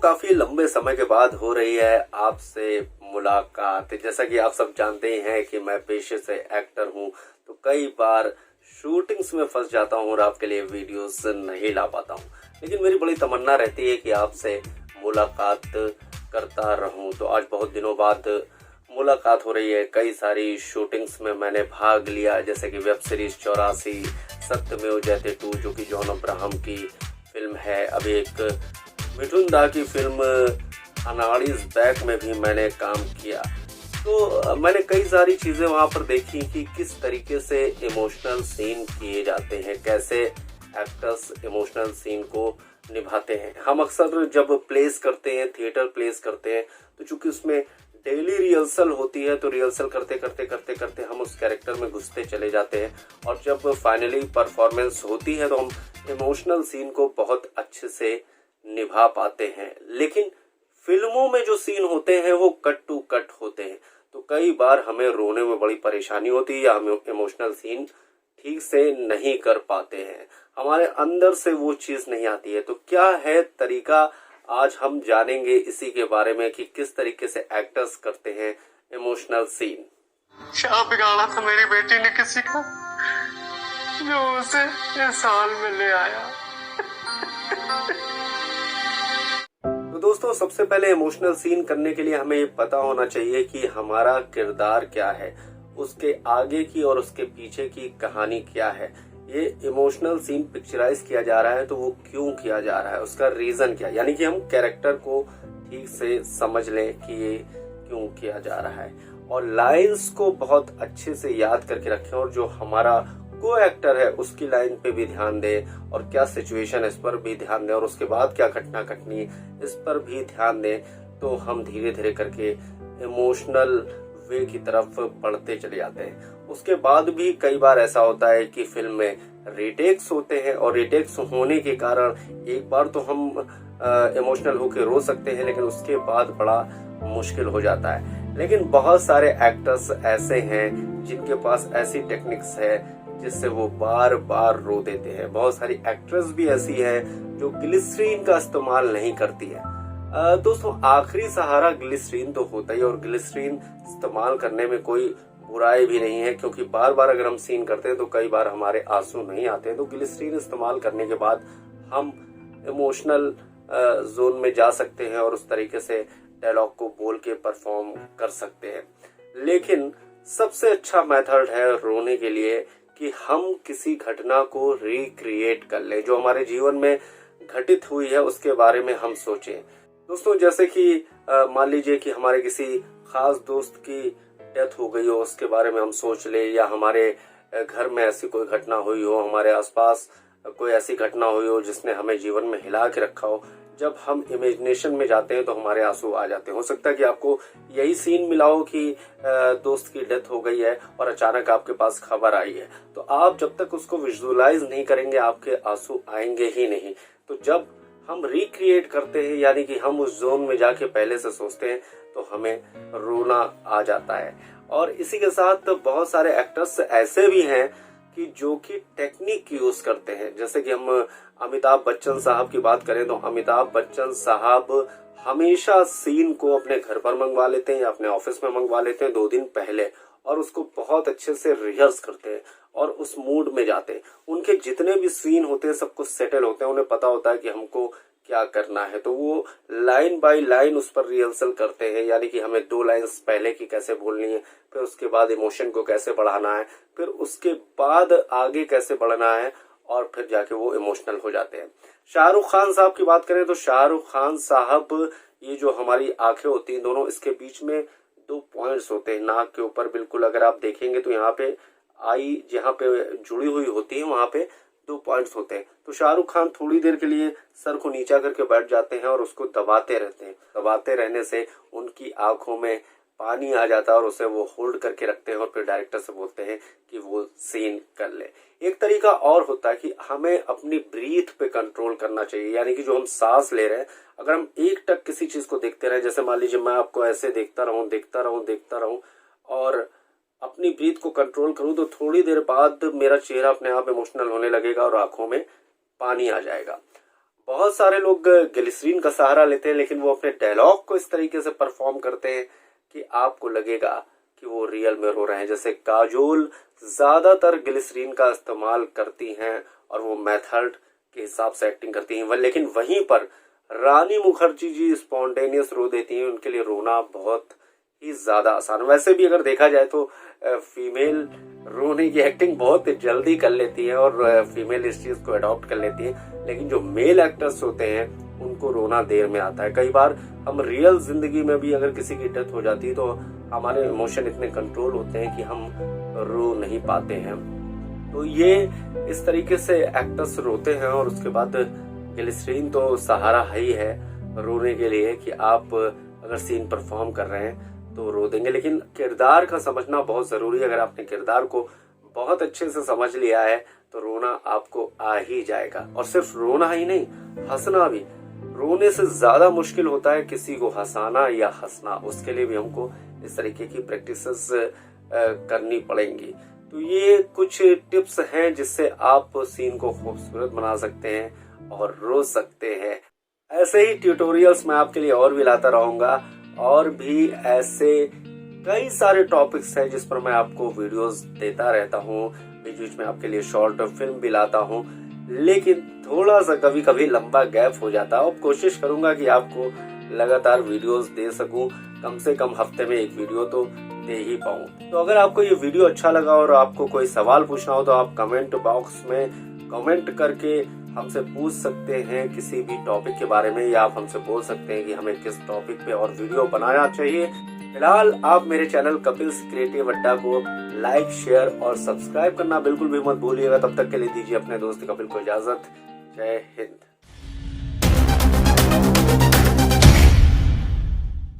काफी लंबे समय के बाद हो रही है आपसे मुलाकात। जैसा कि आप सब जानते ही हैं कि मैं पेशे से एक्टर हूं, तो कई बार शूटिंग्स में फंस जाता हूं और आपके लिए वीडियोस नहीं ला पाता हूं। लेकिन मेरी बड़ी तमन्ना रहती है कि आपसे मुलाकात करता रहूं। तो आज बहुत दिनों बाद मुलाकात हो रही है। कई सारी शूटिंग्स में मैंने भाग लिया, जैसे कि वेब सीरीज 84, सत्यमेव जयते 2 जो कि जॉन अब्राहम की फिल्म है। अभी एक मिठुन दा की फिल्म अनाड़ीज बैक में भी मैंने काम किया। तो मैंने कई सारी चीजें वहां पर देखी कि किस तरीके से इमोशनल सीन किए जाते हैं, कैसे एक्टर्स इमोशनल सीन को निभाते हैं। हम अक्सर जब प्लेस करते हैं, थिएटर प्लेस करते हैं, तो चूंकि उसमें डेली रिहर्सल होती है, तो रिहर्सल करते करते करते करते हम उस कैरेक्टर में घुसते चले जाते हैं और जब फाइनली परफॉर्मेंस होती है तो हम इमोशनल सीन को बहुत अच्छे से निभा पाते हैं। लेकिन फिल्मों में जो सीन होते हैं वो कट टू कट होते हैं, तो कई बार हमें रोने में बड़ी परेशानी होती है या हम इमोशनल सीन ठीक से नहीं कर पाते हैं, हमारे अंदर से वो चीज नहीं आती है। तो क्या है तरीका, आज हम जानेंगे इसी के बारे में कि किस तरीके से एक्टर्स करते हैं इमोशनल सीन। क्या बिगाड़ा था मेरी बेटी ने किसी का, जो उसे इस हाल में ले आया। तो दोस्तों, सबसे पहले इमोशनल सीन करने के लिए हमें ये पता होना चाहिए कि हमारा किरदार क्या है, उसके आगे की और उसके पीछे की कहानी क्या है। ये इमोशनल सीन पिक्चराइज किया जा रहा है तो वो क्यों किया जा रहा है, उसका रीजन क्या, यानी कि हम कैरेक्टर को ठीक से समझ लें कि ये क्यों किया जा रहा है। और लाइंस को बहुत अच्छे से याद करके रखें और जो हमारा को एक्टर है उसकी लाइन पे भी ध्यान दें और क्या सिचुएशन इस पर भी ध्यान दें और उसके बाद क्या घटना घटनी इस पर भी ध्यान दें। तो हम धीरे धीरे करके इमोशनल वे की तरफ बढ़ते चले जाते हैं। उसके बाद भी कई बार ऐसा होता है कि फिल्म में रीटेक्स होते हैं और रीटेक्स होने के कारण एक बार तो हम इमोशनल होकर रो सकते हैं, लेकिन उसके बाद बड़ा मुश्किल हो जाता है। लेकिन बहुत सारे एक्टर्स ऐसे हैं जिनके पास ऐसी टेक्निक्स है जिससे वो बार बार रो देते हैं। बहुत सारी एक्ट्रेस भी ऐसी हैं जो ग्लिसरीन का इस्तेमाल नहीं करती है। दोस्तों, आखिरी सहारा ग्लिसरीन तो होता ही, और ग्लिसरीन इस्तेमाल करने में कोई बुराई भी नहीं है, क्योंकि बार बार अगर हम सीन करते हैं तो कई बार हमारे आंसू नहीं आते हैं। तो ग्लिसरीन इस्तेमाल करने के बाद हम इमोशनल जोन में जा सकते हैं और उस तरीके से डायलॉग को बोल के परफॉर्म कर सकते हैं। लेकिन सबसे अच्छा मेथड है रोने के लिए कि हम किसी घटना को रिक्रिएट कर लें, जो हमारे जीवन में घटित हुई है उसके बारे में हम सोचें। दोस्तों, जैसे कि मान लीजिए कि हमारे किसी खास दोस्त की डेथ हो गई हो, उसके बारे में हम सोच ले, या हमारे घर में ऐसी कोई घटना हुई हो, हमारे आसपास कोई ऐसी घटना हुई हो जिसने हमें जीवन में हिला के रखा हो। जब हम इमेजिनेशन में जाते हैं तो हमारे आंसू आ जाते हैं। हो सकता है कि आपको यही सीन मिला हो कि दोस्त की डेथ हो गई है और अचानक आपके पास खबर आई है, तो आप जब तक उसको विजुअलाइज नहीं करेंगे आपके आंसू आएंगे ही नहीं। तो जब हम रिक्रिएट करते हैं, यानी कि हम उस जोन में जाके पहले से सोचते हैं, तो हमें रोना आ जाता है। और इसी के साथ बहुत सारे एक्टर्स ऐसे भी हैं कि जो कि टेक्निक यूज करते हैं। जैसे कि हम अमिताभ बच्चन साहब की बात करें तो अमिताभ बच्चन साहब हमेशा सीन को अपने घर पर मंगवा लेते हैं या अपने ऑफिस में मंगवा लेते हैं 2 दिन पहले, और उसको बहुत अच्छे से रिहर्स करते हैं और उस मूड में जाते हैं। उनके जितने भी सीन होते हैं सब कुछ सेटल होते हैं, उन्हें पता होता है कि हमको क्या करना है, तो वो लाइन बाय लाइन उस पर रिहर्सल करते हैं। यानी कि हमें 2 लाइन्स पहले की कैसे बोलनी है, फिर उसके बाद इमोशन को कैसे बढ़ाना है, फिर उसके बाद आगे कैसे बढ़ना है, और फिर जाके वो इमोशनल हो जाते हैं। शाहरुख खान साहब की बात करें तो शाहरुख खान साहब, ये जो हमारी आंखें होती हैं दोनों, इसके बीच में 2 पॉइंट्स होते हैं नाक के ऊपर। बिल्कुल अगर आप देखेंगे तो यहाँ पे आई जहाँ पे जुड़ी हुई होती है वहां पे 2 पॉइंट्स होते हैं। तो शाहरुख खान थोड़ी देर के लिए सर को नीचा करके बैठ जाते हैं और उसको दबाते रहते हैं। दबाते रहने से उनकी आंखों में पानी आ जाता है और उसे वो होल्ड करके रखते हैं और फिर डायरेक्टर से बोलते हैं कि वो सीन कर ले। एक तरीका और होता है कि हमें अपनी ब्रीथ पे कंट्रोल करना चाहिए, यानी कि जो हम सांस ले रहे हैं, अगर हम एक टक किसी चीज को देखते रहे, जैसे मान लीजिए मैं आपको ऐसे देखता रहूं और अपनी ब्रीथ को कंट्रोल करूं, तो थोड़ी देर बाद मेरा चेहरा अपने आप इमोशनल होने लगेगा और आंखों में पानी आ जाएगा। बहुत सारे लोग ग्लिसरीन का सहारा लेते हैं, लेकिन वो अपने डायलॉग को इस तरीके से परफॉर्म करते हैं कि आपको लगेगा कि वो रियल में रो रहे हैं। जैसे काजोल ज्यादातर ग्लिसरीन का इस्तेमाल करती हैं और वो मेथड के हिसाब से एक्टिंग करती हैं, लेकिन वहीं पर रानी मुखर्जी जी स्पॉन्टेनियस रो देती हैं। उनके लिए रोना बहुत ही ज्यादा आसान। वैसे भी अगर देखा जाए तो फीमेल रोने की एक्टिंग बहुत जल्दी कर लेती है और फीमेल इस चीज को अडॉप्ट कर लेती है, लेकिन जो मेल एक्टर्स होते हैं उनको रोना देर में आता है। कई बार हम रियल जिंदगी में भी अगर किसी की डेथ हो जाती है तो हमारे इमोशन इतने कंट्रोल होते हैं कि हम रो नहीं पाते हैं। तो ये इस तरीके से एक्टर्स रोते हैं और उसके बाद ग्लिसरीन तो सहारा ही है रोने के लिए कि आप अगर सीन परफॉर्म कर रहे हैं तो रो देंगे, लेकिन किरदार का समझना बहुत जरूरी है। अगर आपने किरदार को बहुत अच्छे से समझ लिया है तो रोना आपको आ ही जाएगा। और सिर्फ रोना ही नहीं, हंसना भी। रोने से ज्यादा मुश्किल होता है किसी को हंसाना या हंसना। उसके लिए भी हमको इस तरीके की प्रैक्टिसेस करनी पड़ेंगी। तो ये कुछ टिप्स हैं जिससे आप सीन को खूबसूरत बना सकते हैं और रो सकते हैं। ऐसे ही ट्यूटोरियल्स मैं आपके लिए और भी लाता रहूंगा, और भी ऐसे कई सारे टॉपिक्स हैं जिस पर मैं आपको वीडियोस देता रहता हूँ। बीच बीच में आपके लिए शॉर्ट फिल्म भी लाता हूँ, लेकिन थोड़ा सा कभी कभी लंबा गैप हो जाता है। अब कोशिश करूंगा कि आपको लगातार वीडियोस दे सकूं, कम से कम हफ्ते में एक वीडियो तो दे ही पाऊं। तो अगर आपको ये वीडियो अच्छा लगा और आपको कोई सवाल पूछना हो तो आप कमेंट बॉक्स में कमेंट करके हमसे पूछ सकते हैं किसी भी टॉपिक के बारे में, या आप हमसे बोल सकते हैं कि हमें किस टॉपिक पे और वीडियो बनाना चाहिए। फिलहाल आप मेरे चैनल कपिल क्रिएटिव अड्डा को लाइक, शेयर और सब्सक्राइब करना बिल्कुल भी मत भूलिएगा। तब तक के लिए दीजिए अपने दोस्त कपिल को इजाजत। जय हिंद।